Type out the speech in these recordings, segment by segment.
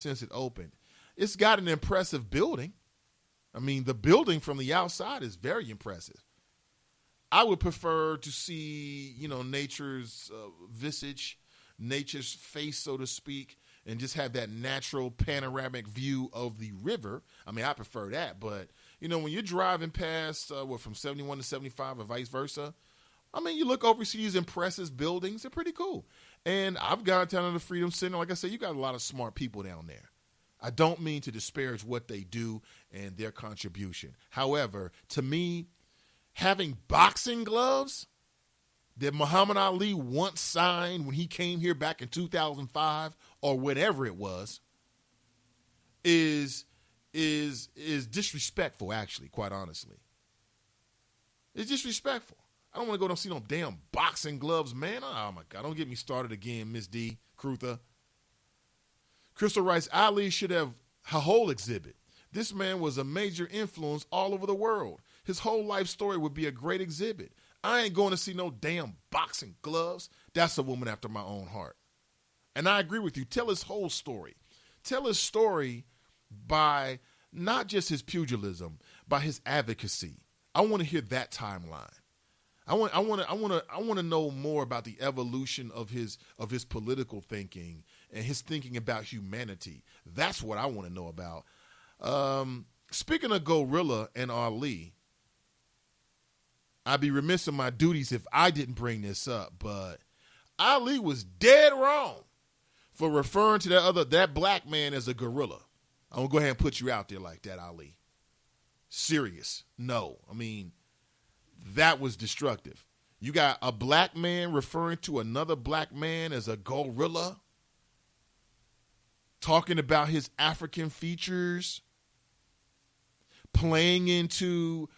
since it opened. It's got an impressive building. I mean, the building from the outside is very impressive. I would prefer to see, nature's visage, nature's face, so to speak, and just have that natural panoramic view of the river. I mean, I prefer that. But, when you're driving past, from 71 to 75 or vice versa, I mean, you look over, see these impressive buildings. They're pretty cool. And I've gone down to the Freedom Center. Like I said, you got a lot of smart people down there. I don't mean to disparage what they do and their contribution. However, to me, having boxing gloves that Muhammad Ali once signed when he came here back in 2005 or whatever it was is disrespectful, actually, quite honestly. It's disrespectful. I don't want to go see no damn boxing gloves, man. Oh, my God. Don't get me started again, Miss D. Crutha. Crystal writes, Ali should have a whole exhibit. This man was a major influence all over the world. His whole life story would be a great exhibit. I ain't going to see no damn boxing gloves. That's a woman after my own heart. And I agree with you. Tell his whole story. Tell his story by not just his pugilism, by his advocacy. I want to hear that timeline. I want to know more about the evolution of his political thinking and his thinking about humanity. That's what I want to know about. Speaking of Gorilla and Ali, I'd be remiss in my duties if I didn't bring this up, but Ali was dead wrong for referring to that black man as a gorilla. I'm going to go ahead and put you out there like that, Ali. Serious. No. I mean, that was destructive. You got a black man referring to another black man as a gorilla, talking about his African features, playing into,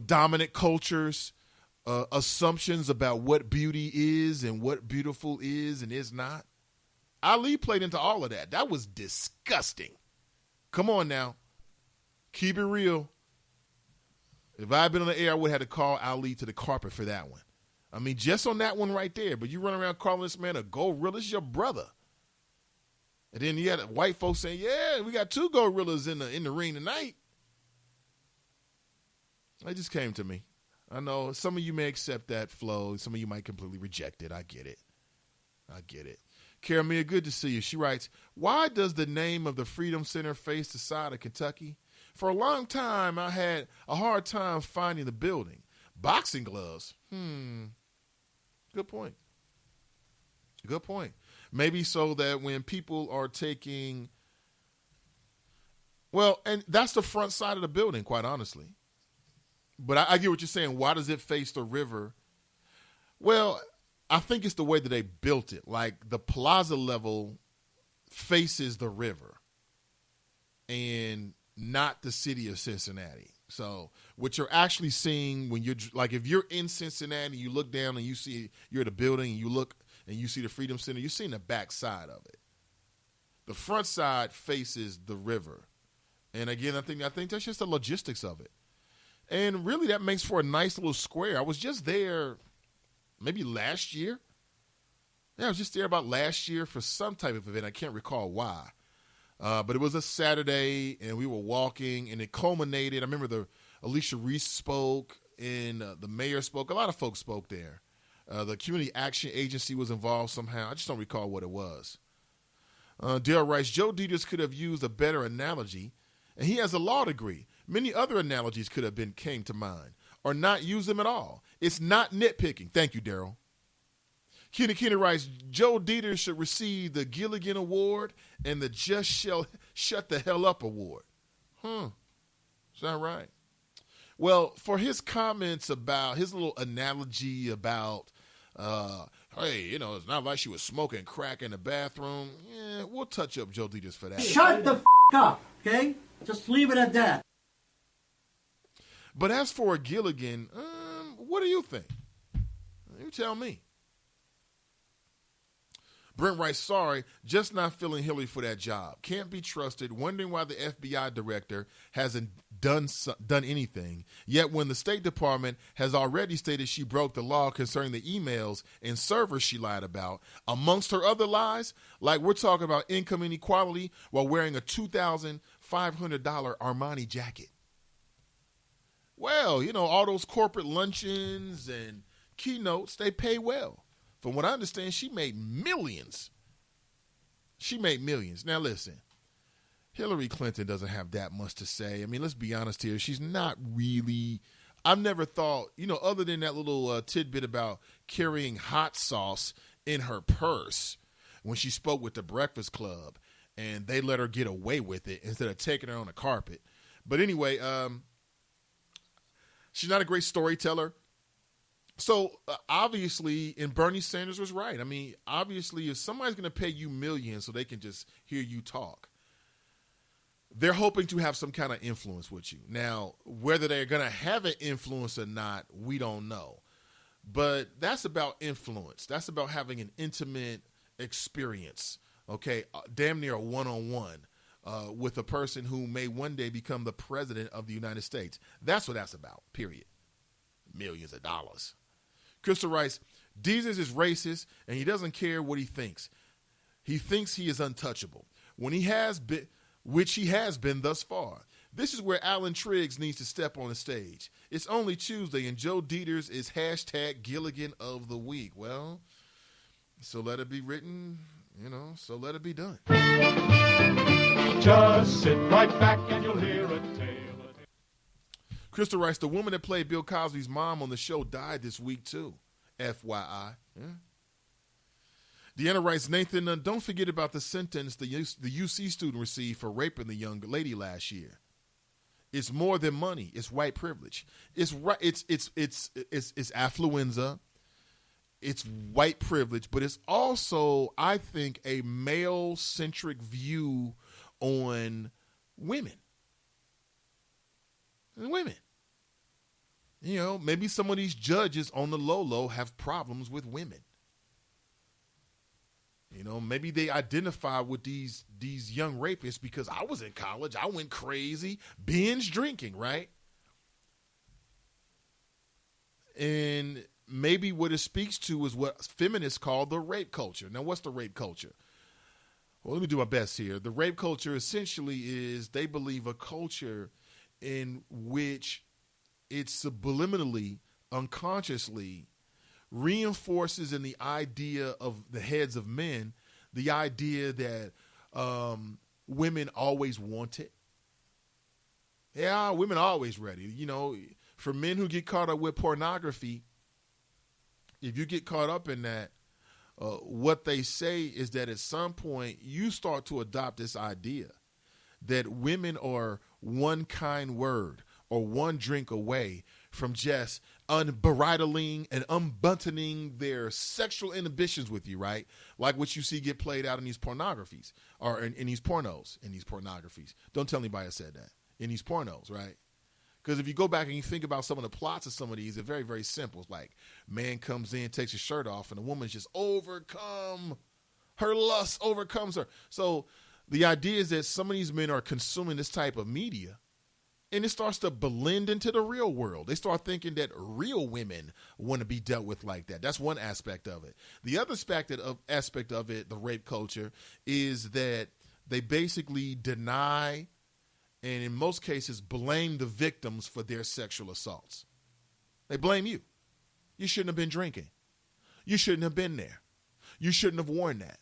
dominant cultures, assumptions about what beauty is and what beautiful is and is not. Ali played into all of that. That was disgusting. Come on now. Keep it real. If I had been on the air, I would have had to call Ali to the carpet for that one. I mean, just on that one right there. But you run around calling this man a gorilla. This is your brother. And then you had white folks saying, yeah, we got two gorillas in the ring tonight. It just came to me. I know some of you may accept that flow. Some of you might completely reject it. I get it. Karamia, good to see you. She writes, why does the name of the Freedom Center face the side of Kentucky? For a long time, I had a hard time finding the building. Boxing gloves? Good point. Maybe so that when people are taking, and that's the front side of the building, quite honestly. But I get what you're saying. Why does it face the river? Well, I think it's the way that they built it. Like the plaza level faces the river and not the city of Cincinnati. So what you're actually seeing when you're like, if you're in Cincinnati, you look down and you're at a building and you look and you see the Freedom Center, you're seeing the back side of it. The front side faces the river. And again, I think that's just the logistics of it. And really that makes for a nice little square. I was just there maybe last year. Yeah, I was just there about last year for some type of event. I can't recall why. But it was a Saturday, and we were walking, and it culminated. I remember Alicia Reese spoke, and the mayor spoke. A lot of folks spoke there. The Community Action Agency was involved somehow. I just don't recall what it was. Dale writes, Joe Dieters could have used a better analogy, and he has a law degree. Many other analogies came to mind, or not use them at all. It's not nitpicking. Thank you, Daryl. Kenny writes, Joe Dieters should receive the Gilligan Award and the Just Shut the Hell Up Award. Is that right? Well, for his comments about his little analogy about, hey, it's not like she was smoking crack in the bathroom. Yeah, we'll touch up Joe Dieters for that. Shut the up, okay? Just leave it at that. But as for Gilligan, what do you think? You tell me. Brent writes, sorry, just not feeling Hillary for that job. Can't be trusted, wondering why the FBI director hasn't done anything. Yet when the State Department has already stated she broke the law concerning the emails and servers she lied about, amongst her other lies, like we're talking about income inequality while wearing a $2,500 Armani jacket. Well, all those corporate luncheons and keynotes, they pay well. From what I understand, she made millions. Now listen, Hillary Clinton doesn't have that much to say. I mean, let's be honest here. She's not really, I've never thought, other than that little tidbit about carrying hot sauce in her purse when she spoke with the Breakfast Club and they let her get away with it instead of taking her on the carpet. But anyway, she's not a great storyteller. So obviously, and Bernie Sanders was right. I mean, obviously, if somebody's going to pay you millions so they can just hear you talk, they're hoping to have some kind of influence with you. Now, whether they're going to have an influence or not, we don't know. But that's about influence. That's about having an intimate experience, okay, damn near a one-on-one with a person who may one day become the president of the United States. That's what that's about, period. Millions of dollars. Crystal writes, Jesus is racist, and he doesn't care what he thinks. He thinks he is untouchable, when he has been, which he has been thus far. This is where Alan Triggs needs to step on the stage. It's only Tuesday, and Joe Dieters is hashtag Gilligan of the week. Well, so let it be written, so let it be done. Just sit right back and you'll hear a tale. Crystal writes, the woman that played Bill Cosby's mom on the show died this week too. FYI. Yeah. Deanna writes, Nathan, don't forget about the sentence the UC student received for raping the young lady last year. It's more than money. It's white privilege. It's affluenza. It's white privilege, but it's also, I think, a male-centric view on women. Maybe some of these judges on the low have problems with women. Maybe they identify with these young rapists because I was in college. I went crazy, binge drinking, right? And maybe what it speaks to is what feminists call the rape culture. Now, what's the rape culture? Well, let me do my best here. The rape culture essentially is they believe a culture in which it subliminally, unconsciously reinforces in the idea of the heads of men, the idea that women always want it. Yeah, women are always ready. For men who get caught up with pornography, if you get caught up in that, what they say is that at some point you start to adopt this idea that women are one kind word or one drink away from just unbridling and unbuttoning their sexual inhibitions with you, right? Like what you see get played out in these pornographies or in these pornos, in these pornographies. Don't tell anybody I said that. In these pornos, right? Because if you go back and you think about some of the plots of some of these, they're very, very simple. It's like man comes in, takes his shirt off, and the woman's just overcome. Her lust overcomes her. So the idea is that some of these men are consuming this type of media, and it starts to blend into the real world. They start thinking that real women want to be dealt with like that. That's one aspect of it. The other aspect of it, the rape culture, is that they basically deny and in most cases blame the victims for their sexual assaults. They blame you. You shouldn't have been drinking. You shouldn't have been there. You shouldn't have worn that.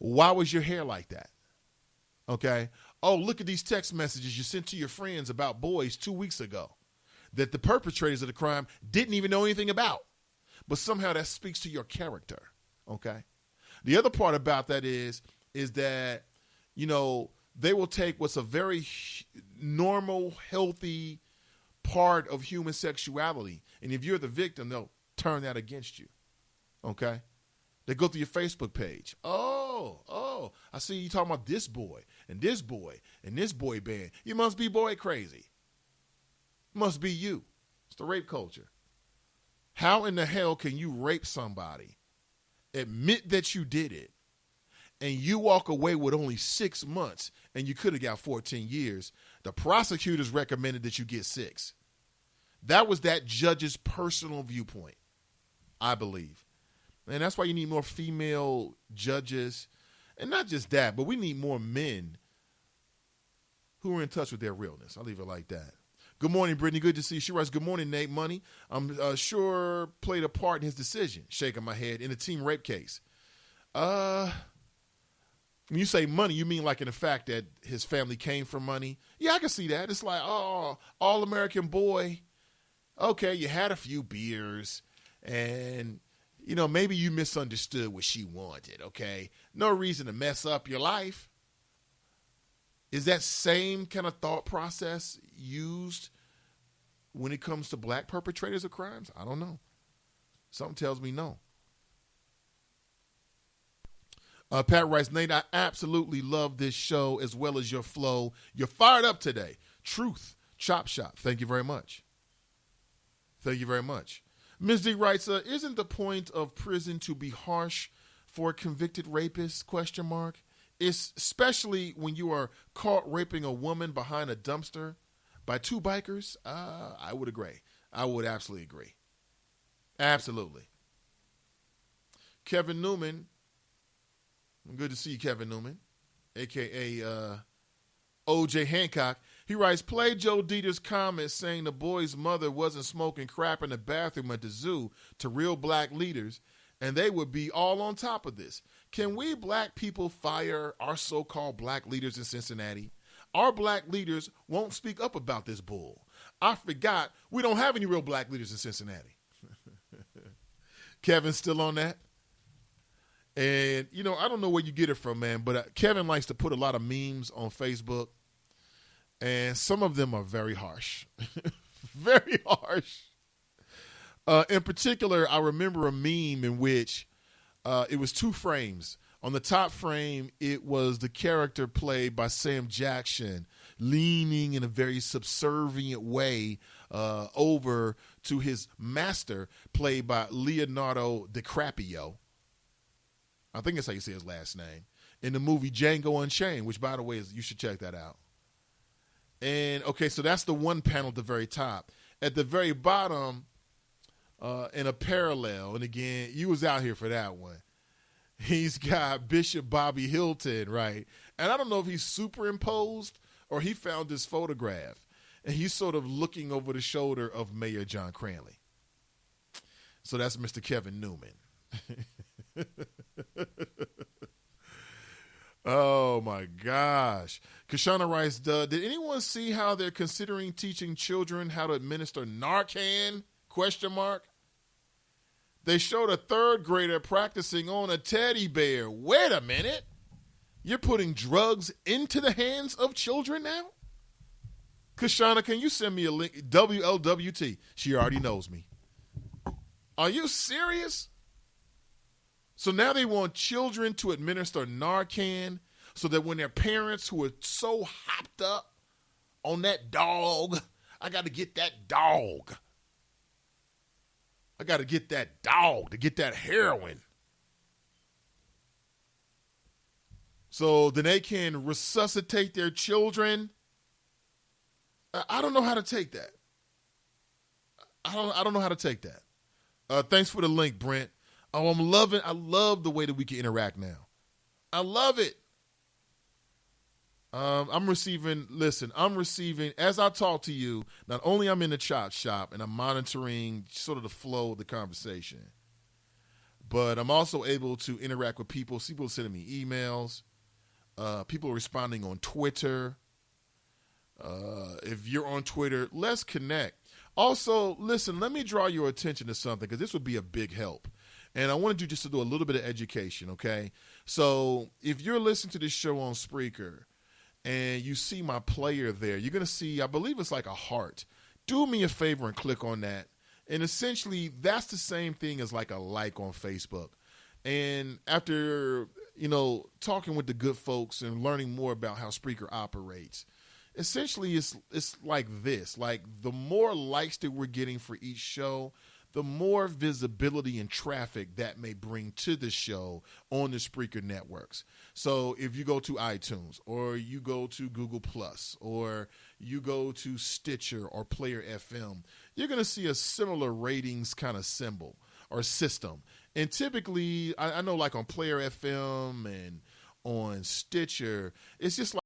Why was your hair like that? Okay. Oh, look at these text messages you sent to your friends about boys 2 weeks ago that the perpetrators of the crime didn't even know anything about. But somehow that speaks to your character. Okay. The other part about that is that, they will take what's a very normal, healthy part of human sexuality. And if you're the victim, they'll turn that against you. Okay. They go through your Facebook page. Oh, I see you talking about this boy and this boy and this boy band. You must be boy crazy. Must be you. It's the rape culture. How in the hell can you rape somebody, admit that you did it, and you walk away with only 6 months and you could have got 14 years, the prosecutors recommended that you get 6. That was that judge's personal viewpoint, I believe. And that's why you need more female judges. And not just that, but we need more men who are in touch with their realness. I'll leave it like that. Good morning, Brittany. Good to see you. She writes, good morning, Nate Money. I'm sure played a part in his decision, shaking my head, in a team rape case. When you say money, you mean like in the fact that his family came from money? Yeah, I can see that. It's like, oh, all-American boy. Okay, you had a few beers, and, you know, maybe you misunderstood what she wanted, okay? No reason to mess up your life. Is that same kind of thought process used when it comes to black perpetrators of crimes? I don't know. Something tells me no. Pat writes, Nate, I absolutely love this show as well as your flow. You're fired up today. Truth, Chop Shop. Thank you very much. Thank you very much. Ms. D writes, isn't the point of prison to be harsh for a convicted rapist, ? It's especially when you are caught raping a woman behind a dumpster by 2 bikers? I would agree. I would absolutely agree. Absolutely. Kevin Newman. Good to see you, Kevin Newman, a.k.a. O.J. Hancock. He writes, play Joe Dieter's comment saying the boy's mother wasn't smoking crap in the bathroom at the zoo to real black leaders, and they would be all on top of this. Can we black people fire our so-called black leaders in Cincinnati? Our black leaders won't speak up about this bull. I forgot we don't have any real black leaders in Cincinnati. Kevin's still on that? And, you know, I don't know where you get it from, man, but Kevin likes to put a lot of memes on Facebook, and some of them are very harsh. Very harsh. In particular, I remember a meme in which it was 2 frames. On the top frame, it was the character played by Sam Jackson leaning in a very subservient way over to his master, played by Leonardo DiCaprio. I think that's how you say his last name, in the movie Django Unchained, which, by the way, you should check that out. And, okay, so that's the one panel at the very top. At the very bottom, in a parallel, and again, you was out here for that one, he's got Bishop Bobby Hilton, right? And I don't know if he's superimposed or he found this photograph, and he's sort of looking over the shoulder of Mayor John Cranley. So that's Mr. Kevin Newman. Oh my gosh. Kashana writes, did anyone see how they're considering teaching children how to administer Narcan? ? They showed a 3rd grader practicing on a teddy bear. Wait a minute. You're putting drugs into the hands of children now? Kashana, can you send me a link? WLWT. She already knows me. Are you serious? So now they want children to administer Narcan so that when their parents who are so hopped up on that dog, I got to get that dog. I got to get that dog to get that heroin. So then they can resuscitate their children. I don't know how to take that. I don't know how to take that. Thanks for the link, Brent. Oh, I love the way that we can interact now. I love it. I'm receiving, as I talk to you, not only I'm in the chop shop and I'm monitoring sort of the flow of the conversation, but I'm also able to interact with people. People sending me emails. People are responding on Twitter. If you're on Twitter, let's connect. Also, listen, let me draw your attention to something because this would be a big help. And I wanted you just to do a little bit of education, okay? So if you're listening to this show on Spreaker and you see my player there, you're going to see, I believe it's like a heart. Do me a favor and click on that. And essentially, that's the same thing as like a like on Facebook. And after, talking with the good folks and learning more about how Spreaker operates, essentially it's like this. Like the more likes that we're getting for each show, the more visibility and traffic that may bring to the show on the Spreaker networks. So if you go to iTunes or you go to Google Plus or you go to Stitcher or Player FM, you're going to see a similar ratings kind of symbol or system. And typically, I know like on Player FM and on Stitcher, it's just like